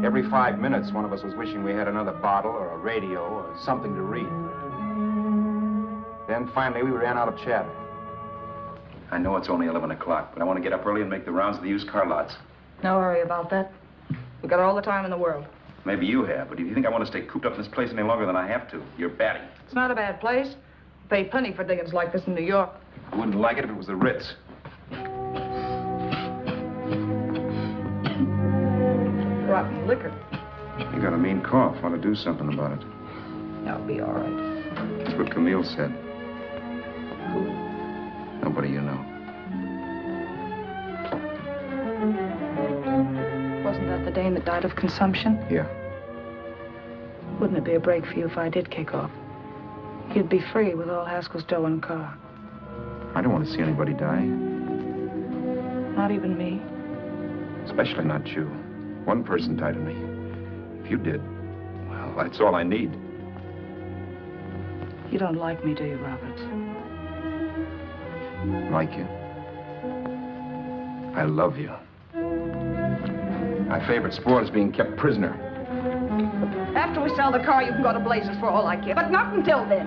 Every 5 minutes, one of us was wishing we had another bottle or a radio or something to read. Then finally, we ran out of chatter. I know it's only 11 o'clock, but I want to get up early and make the rounds of the used car lots. No hurry about that. We've got all the time in the world. Maybe you have, but if you think I want to stay cooped up in this place any longer than I have to, you're batty. It's not a bad place. Pay plenty for diggings like this in New York. I wouldn't like it if it was the Ritz. rotten liquor. You got a mean cough. Want to do something about it. I'll be all right. That's what Camille said. Who? Nobody you know. Wasn't that the dame that died of consumption? Yeah. Wouldn't it be a break for you if I did kick off? You'd be free with all Haskell's dough in a car. I don't want to see anybody die. Not even me. Especially not you. One person died of me. If you did, well, that's all I need. You don't like me, do you, Robert? Like you. I love you. My favorite sport is being kept prisoner. After we sell the car, you can go to blazes for all I care. But not until then.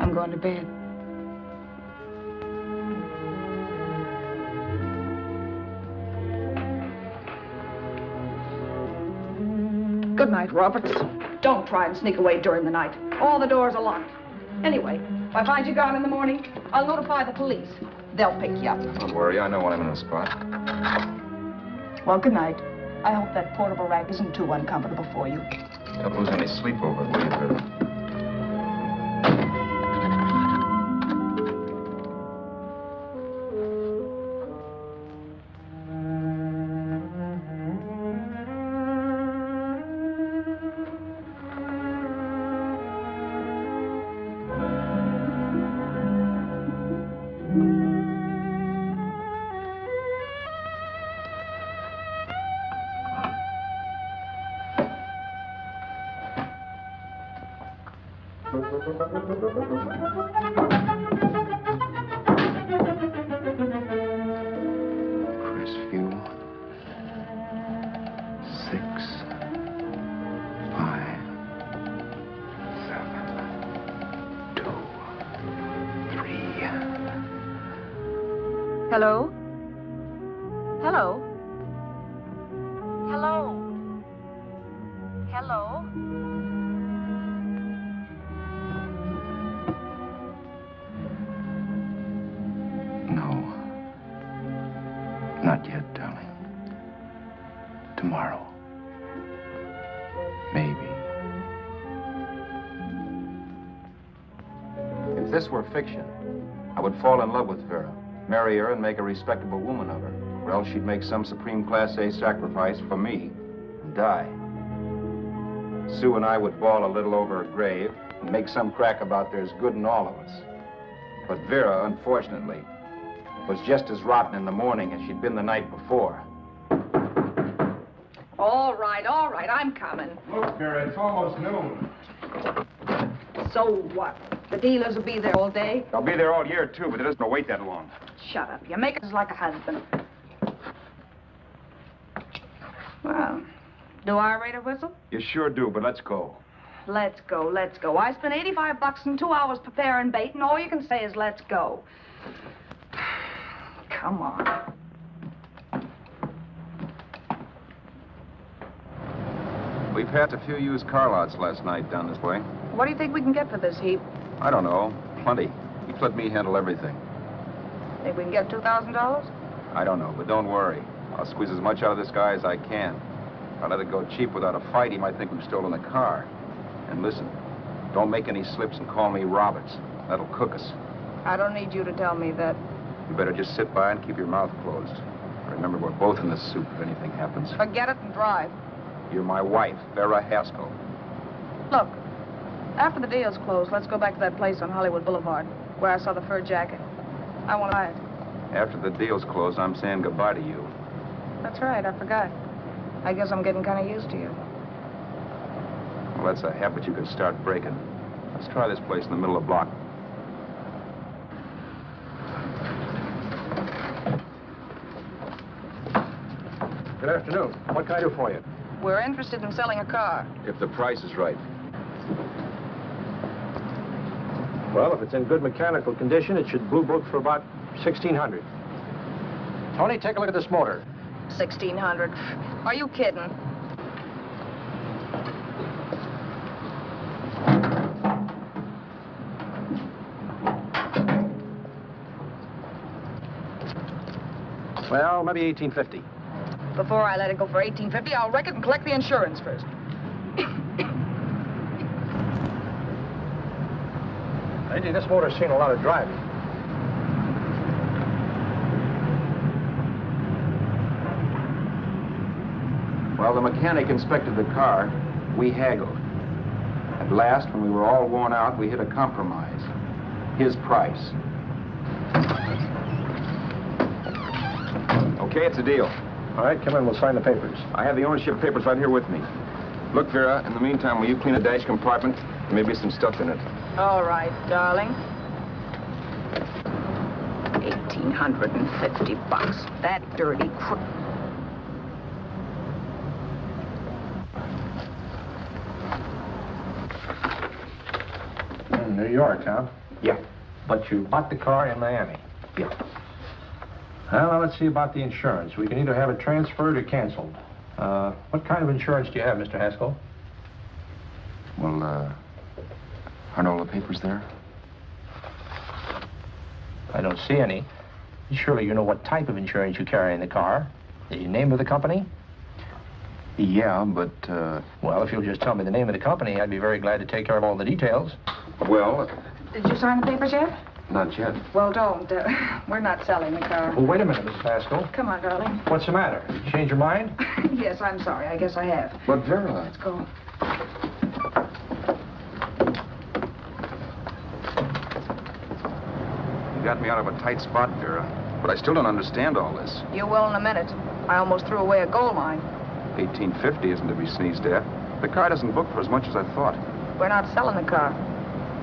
I'm going to bed. Good night, Roberts. Don't try and sneak away during the night. All the doors are locked. Anyway, if I find you gone in the morning, I'll notify the police. They'll pick you up. Don't worry, I know when I'm in a spot. Well, good night. I hope that portable rack isn't too uncomfortable for you. Don't lose any sleep over it, will you, Vera? Crestview. 6, 5, 7, 2, 3. Hello? Hello? Hello? Hello? No. Not yet, darling. Tomorrow. Maybe. If this were fiction, I would fall in love with Vera, marry her, and make a respectable woman of her. Or else she'd make some supreme Class A sacrifice for me and die. Sue and I would bawl a little over her grave and make some crack about there's good in all of us. But Vera, unfortunately, was just as rotten in the morning as she'd been the night before. All right, I'm coming. Look, Vera, it's almost noon. So what? The dealers will be there all day? They'll be there all year, too, but it doesn't wait that long. Shut up. You make us like a husband. Well, do I rate a whistle? You sure do, but let's go. Let's go, let's go. I spent $85 in 2 hours preparing bait, and all you can say is let's go. Come on. We passed a few used car lots last night down this way. What do you think we can get for this heap? I don't know. Plenty. You let me handle everything. Think we can get $2,000? I don't know, but don't worry. I'll squeeze as much out of this guy as I can. If I let it go cheap without a fight, he might think we've stolen the car. And listen, don't make any slips and call me Roberts. That'll cook us. I don't need you to tell me that. You better just sit by and keep your mouth closed. Remember, we're both in the soup if anything happens. Forget it and drive. You're my wife, Vera Haskell. Look, after the deal's closed, let's go back to that place on Hollywood Boulevard where I saw the fur jacket. I want to buy it. After the deal's closed, I'm saying goodbye to you. That's right, I forgot. I guess I'm getting kind of used to you. Well, that's a habit you could start breaking. Let's try this place in the middle of the block. Good afternoon. What can I do for you? We're interested in selling a car. If the price is right. Well, if it's in good mechanical condition, it should blue book for about $1,600. Tony, take a look at this motor. 1,600. Are you kidding? Well, maybe $18.50. Before I let it go for $18.50, I'll wreck it and collect the insurance first. Lady, this motor's seen a lot of driving. Well, the mechanic inspected the car. We haggled. At last, when we were all worn out, we hit a compromise. His price. Okay, it's a deal. All right, come in, we'll sign the papers. I have the ownership papers right here with me. Look, Vera, in the meantime, will you clean the dash compartment? There may be some stuff in it. All right, darling. $1,850. That dirty crook. In New York, huh? Yeah. But you bought the car in Miami. Yeah. Well, now let's see about the insurance. We can either have it transferred or canceled. What kind of insurance do you have, Mr. Haskell? Well, aren't all the papers there? I don't see any. Surely you know what type of insurance you carry in the car. The name of the company? Yeah, but, Well, if you'll just tell me the name of the company, I'd be very glad to take care of all the details. well, Did you sign the papers yet? not yet. Well, don't. We're not selling the car. Well, wait a minute, Mrs. Haskell. Come on, darling. What's the matter? You change your mind? Yes, I'm sorry. I guess I have. But, Vera... Let's go. You got me out of a tight spot, Vera. But I still don't understand all this. You will in a minute. I almost threw away a gold mine. $18.50 isn't to be sneezed at. The car doesn't book for as much as I thought. We're not selling the car.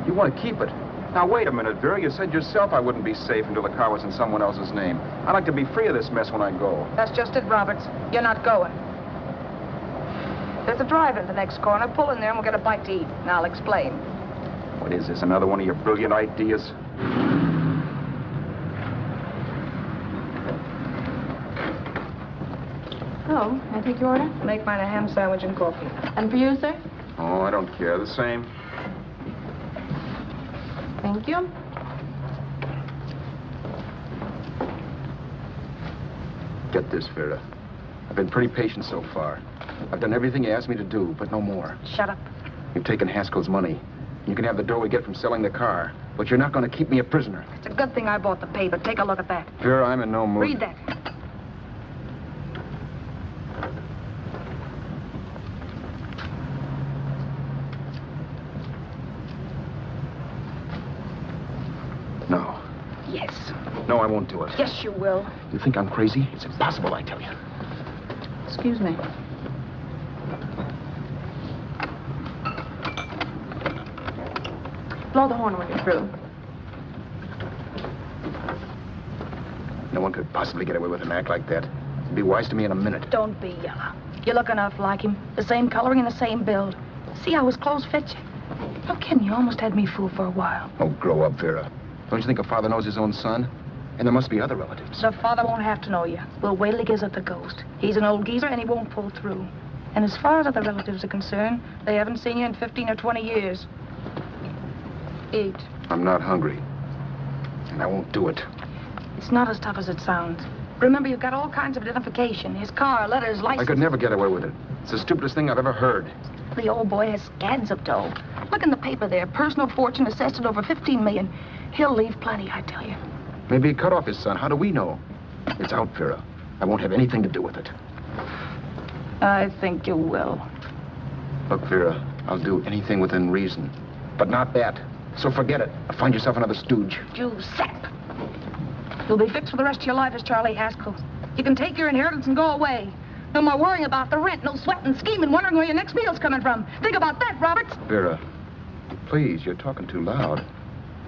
You want to keep it. Now, wait a minute, Vera. You said yourself I wouldn't be safe until the car was in someone else's name. I'd like to be free of this mess when I go. That's just it, Roberts. You're not going. There's a drive in the next corner. Pull in there and we'll get a bite to eat. And I'll explain. What is this, another one of your brilliant ideas? Oh, can I take your order? Make mine a ham sandwich and coffee. And for you, sir? Oh, I don't care. The same. Thank you. Get this, Vera. I've been pretty patient so far. I've done everything you asked me to do, but no more. Shut up. You've taken Haskell's money. You can have the dough we get from selling the car, but you're not going to keep me a prisoner. It's a good thing I bought the paper. Take a look at that. Vera, I'm in no mood. Read that. No. Yes. No, I won't do it. Yes, you will. You think I'm crazy? It's impossible, I tell you. Excuse me. Blow the horn when you're through. No one could possibly get away with an act like that. It'd be wise to me in a minute. Don't be yellow. You look enough like him. The same coloring and the same build. See how his clothes fit you? No kidding, you almost had me fooled for a while. Oh, grow up, Vera. Don't you think a father knows his own son? And there must be other relatives. The father won't have to know you. We'll wait till he gives up the ghost. He's an old geezer and he won't pull through. And as far as other relatives are concerned, they haven't seen you in 15 or 20 years. Eat. I'm not hungry. And I won't do it. It's not as tough as it sounds. Remember, you've got all kinds of identification. His car, letters, license. I could never get away with it. It's the stupidest thing I've ever heard. The old boy has scads of dough. Look in the paper there. Personal fortune assessed at over $15 million. He'll leave plenty, I tell you. Maybe he cut off his son. How do we know? It's out, Vera. I won't have anything to do with it. I think you will. Look, Vera, I'll do anything within reason. But not that. So forget it. Find yourself another stooge. You sap. You'll be fixed for the rest of your life as Charlie Haskell. You can take your inheritance and go away. No more worrying about the rent, no sweating, scheming, wondering where your next meal's coming from. Think about that, Roberts. Vera, please, you're talking too loud.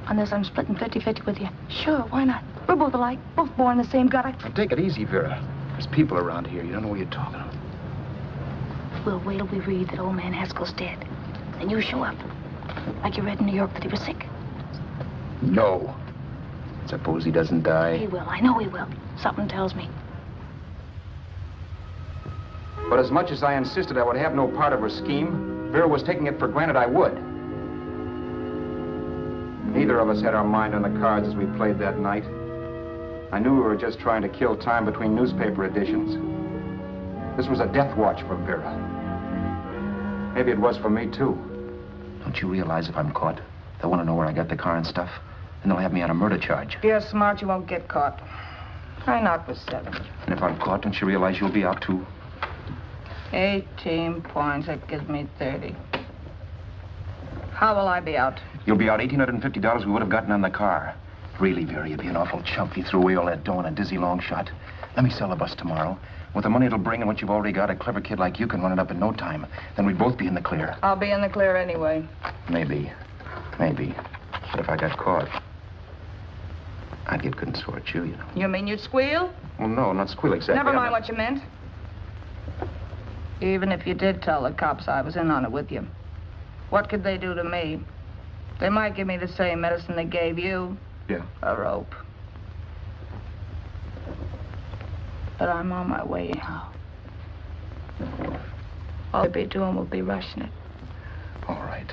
On this, I'm splitting 50-50 with you. Sure, why not? We're both alike, both born in the same gutter. Now, take it easy, Vera. There's people around here. You don't know what you're talking about. We'll wait till we read that old man Haskell's dead. Then you show up. Like you read in New York that he was sick. No. Suppose he doesn't die. He will. I know he will. Something tells me. But as much as I insisted I would have no part of her scheme, Vera was taking it for granted I would. Neither of us had our mind on the cards as we played that night. I knew we were just trying to kill time between newspaper editions. This was a death watch for Vera. Maybe it was for me, too. Don't you realize if I'm caught, they'll want to know where I got the car and stuff, and they'll have me on a murder charge. If you're smart, you won't get caught. Try not for 7. And if I'm caught, don't you realize you'll be out, too? 18 points, that gives me 30. How will I be out? You'll be out $1,850 we would have gotten on the car. Really, Vera, you'd be an awful chump if you threw away all that dough on a dizzy long shot. Let me sell the bus tomorrow. With the money it'll bring and what you've already got, a clever kid like you can run it up in no time. Then we'd both be in the clear. I'll be in the clear anyway. Maybe. Maybe. But if I got caught, I'd get good and sore at you, you know. You mean you'd squeal? Well, no, not squeal exactly. Never mind what you meant. Even if you did tell the cops I was in on it with you, what could they do to me? They might give me the same medicine they gave you. Yeah. A rope. But I'm on my way now. All I'll be doing will be rushing it. All right.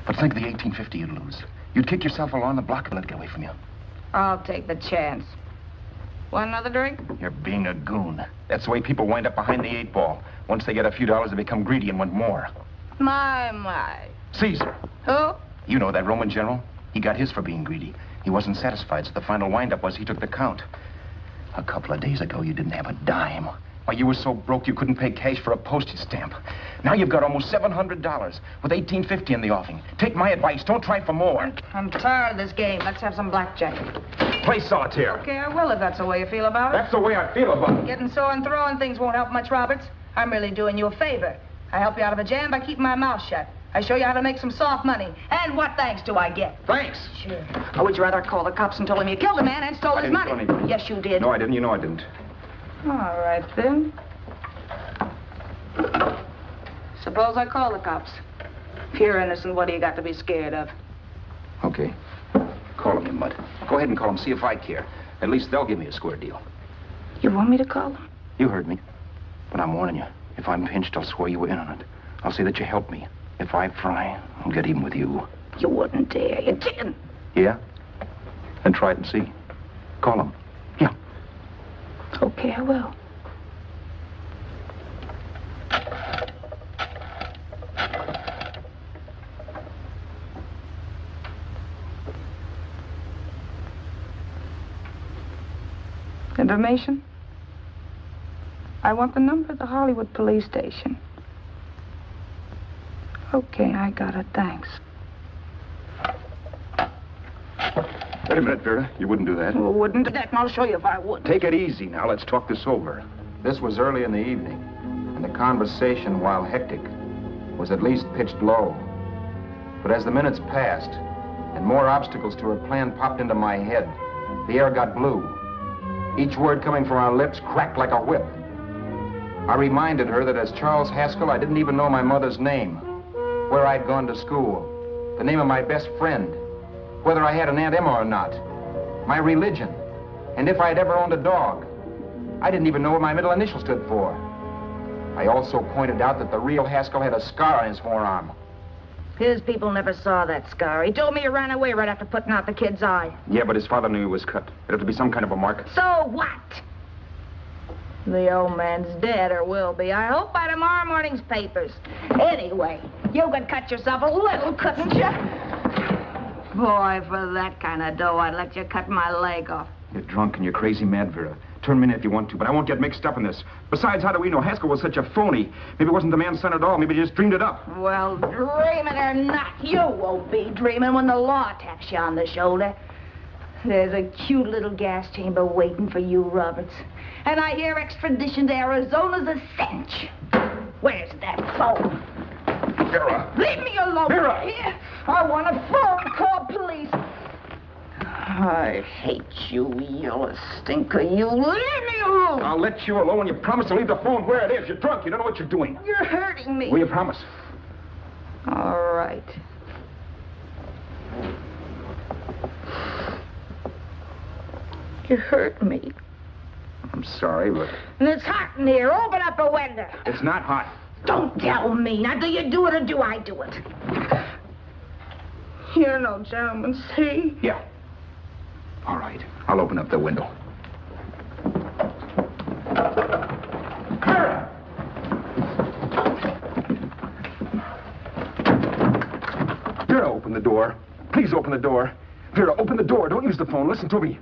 But think of the $1,850 you'd lose. You'd kick yourself along the block and let it get away from you. I'll take the chance. Want another drink? You're being a goon. That's the way people wind up behind the 8 ball. Once they get a few dollars, they become greedy and want more. My. Caesar. Who? You know that Roman general? He got his for being greedy. He wasn't satisfied, so the final wind-up was he took the count. A couple of days ago, you didn't have a dime. Why, you were so broke you couldn't pay cash for a postage stamp. Now you've got almost $700 with $1,850 in the offing. Take my advice. Don't try for more. I'm tired of this game. Let's have some blackjack. Play solitaire. Okay, I will if that's the way you feel about it. That's the way I feel about it. Getting sore and throwing things won't help much, Roberts. I'm really doing you a favor. I help you out of a jam by keeping my mouth shut. I show you how to make some soft money. And what thanks do I get? Thanks. Sure. Or would you rather call the cops and tell them you killed a man and stole his money? I didn't kill anybody. Yes, you did. No, I didn't. You know I didn't. All right, then. Suppose I call the cops. If you're innocent, what do you got to be scared of? Okay. Call him, you mutt. Go ahead and call him, see if I care. At least they'll give me a square deal. You want me to call them? You heard me. But I'm warning you. If I'm pinched, I'll swear you were in on it. I'll say that you helped me. If I fry, I'll get even with you. You wouldn't dare. You're chicken. Yeah? Then try it and see. Call him. Yeah. Okay, I will. Information? I want the number of the Hollywood police station. Okay, I got it, thanks. Wait a minute, Vera. You wouldn't do that. Well, wouldn't do that, and I'll show you if I would. Take it easy now. Let's talk this over. This was early in the evening, and the conversation, while hectic, was at least pitched low. But as the minutes passed, and more obstacles to her plan popped into my head, the air got blue. Each word coming from our lips cracked like a whip. I reminded her that as Charles Haskell, I didn't even know my mother's name, where I'd gone to school, the name of my best friend, whether I had an Aunt Emma or not, my religion, and if I'd ever owned a dog. I didn't even know what my middle initial stood for. I also pointed out that the real Haskell had a scar on his forearm. His people never saw that scar. He told me he ran away right after putting out the kid's eye. Yeah, but his father knew he was cut. It'd have to be some kind of a mark. So what? The old man's dead, or will be. I hope by tomorrow morning's papers. Anyway, you could cut yourself a little, couldn't you? Boy, for that kind of dough, I'd let you cut my leg off. You're drunk and you're crazy mad, Vera. Turn me in if you want to, but I won't get mixed up in this. Besides, how do we know Haskell was such a phony? Maybe it wasn't the man's son at all. Maybe he just dreamed it up. Well, dreaming or not, you won't be dreaming when the law taps you on the shoulder. There's a cute little gas chamber waiting for you, Roberts. And I hear extradition to Arizona's a cinch. Where's that phone? Vera! Leave me alone. Vera! Here. I want a phone. Call police. I hate you, yellow stinker. You leave me alone. I'll let you alone. You promise to leave the phone where it is. You're drunk. You don't know what you're doing. You're hurting me. Will you promise? All right. You hurt me. I'm sorry, but... And it's hot in here. Open up a window. It's not hot. Don't tell me. Now, do you do it or do I do it? You're no gentleman, see? Yeah. All right. I'll open up the window. the door. Please open the door. Vera, open the door. Don't use the phone. Listen to me.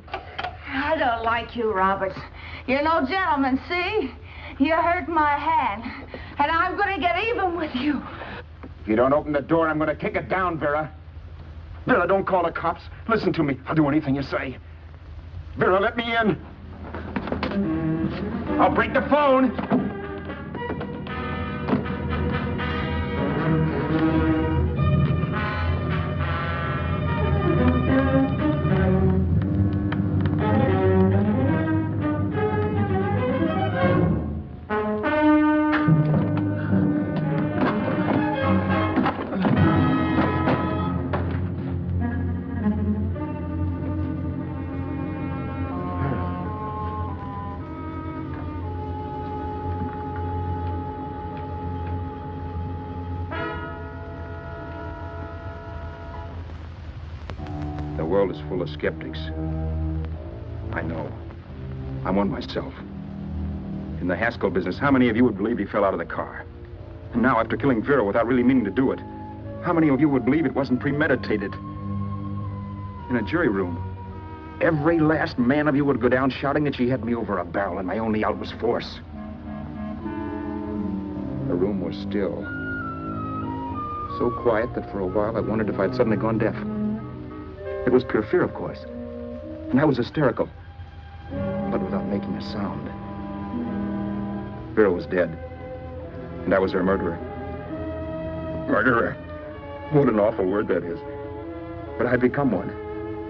I don't like you, Roberts. You're no gentleman, see? You hurt my hand, and I'm going to get even with you. If you don't open the door, I'm going to kick it down, Vera. Vera, don't call the cops. Listen to me. I'll do anything you say. Vera, let me in. I'll break the phone. The world is full of skeptics. I know. I'm one myself. In the Haskell business, how many of you would believe he fell out of the car? And now, after killing Vera without really meaning to do it, how many of you would believe it wasn't premeditated? In a jury room, every last man of you would go down shouting that she had me over a barrel and my only out was force. The room was still. So quiet that for a while I wondered if I'd suddenly gone deaf. It was pure fear, of course. And I was hysterical, but without making a sound. Vera was dead, and I was her murderer. Murderer? What an awful word that is. But I'd become one.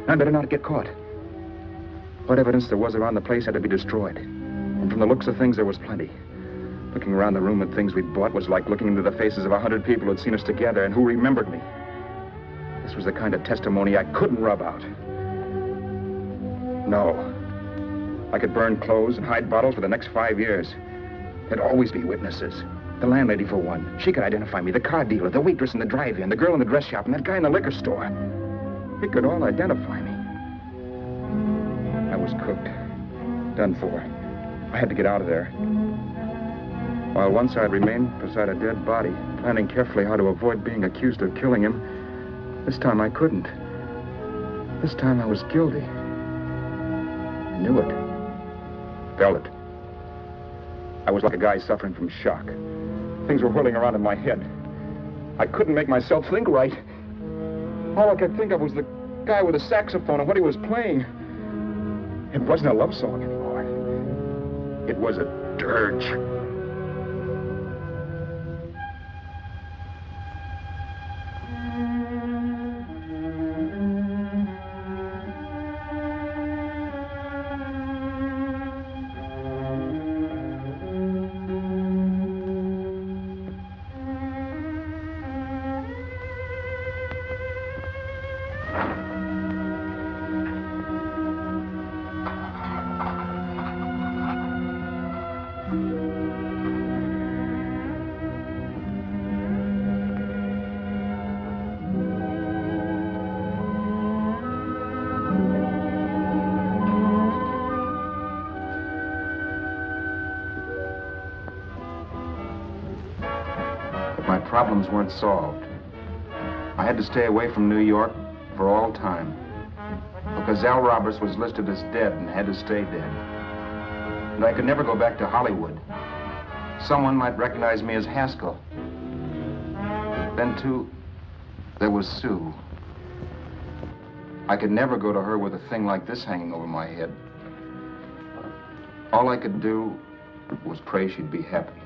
I better not get caught. What evidence there was around the place had to be destroyed. And from the looks of things, there was plenty. Looking around the room at things we'd bought was like looking into the faces of 100 people who'd seen us together and who remembered me. This was the kind of testimony I couldn't rub out. No. I could burn clothes and hide bottles for the next 5 years. There'd always be witnesses. The landlady, for one. She could identify me. The car dealer, the waitress in the drive-in, the girl in the dress shop, and that guy in the liquor store. They could all identify me. I was cooked. Done for. I had to get out of there. While one side remained beside a dead body, planning carefully how to avoid being accused of killing him, this time I couldn't. This time I was guilty. I knew it. Felt it. I was like a guy suffering from shock. Things were whirling around in my head. I couldn't make myself think right. All I could think of was the guy with the saxophone and what he was playing. It wasn't a love song anymore. It was a dirge. Problems weren't solved. I had to stay away from New York for all time because Al Roberts was listed as dead and had to stay dead. And I could never go back to Hollywood. Someone might recognize me as Haskell. Then, too, there was Sue. I could never go to her with a thing like this hanging over my head. All I could do was pray she'd be happy.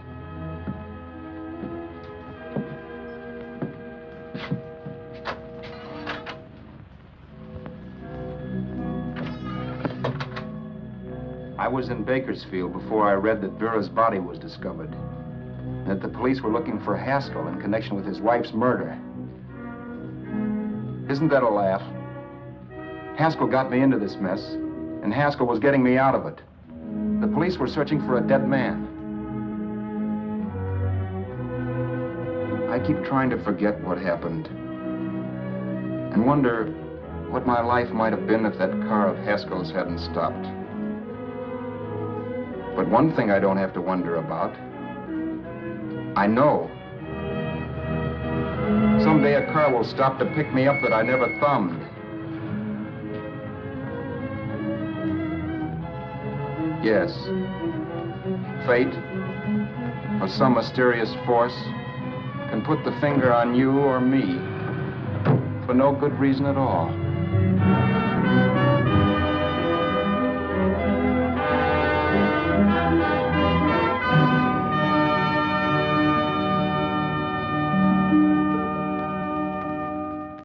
I was in Bakersfield before I read that Vera's body was discovered, and that the police were looking for Haskell in connection with his wife's murder. Isn't that a laugh? Haskell got me into this mess, and Haskell was getting me out of it. The police were searching for a dead man. I keep trying to forget what happened, and wonder what my life might have been if that car of Haskell's hadn't stopped. But one thing I don't have to wonder about. I know. Someday a car will stop to pick me up that I never thumbed. Yes. Fate, or some mysterious force, can put the finger on you or me for no good reason at all.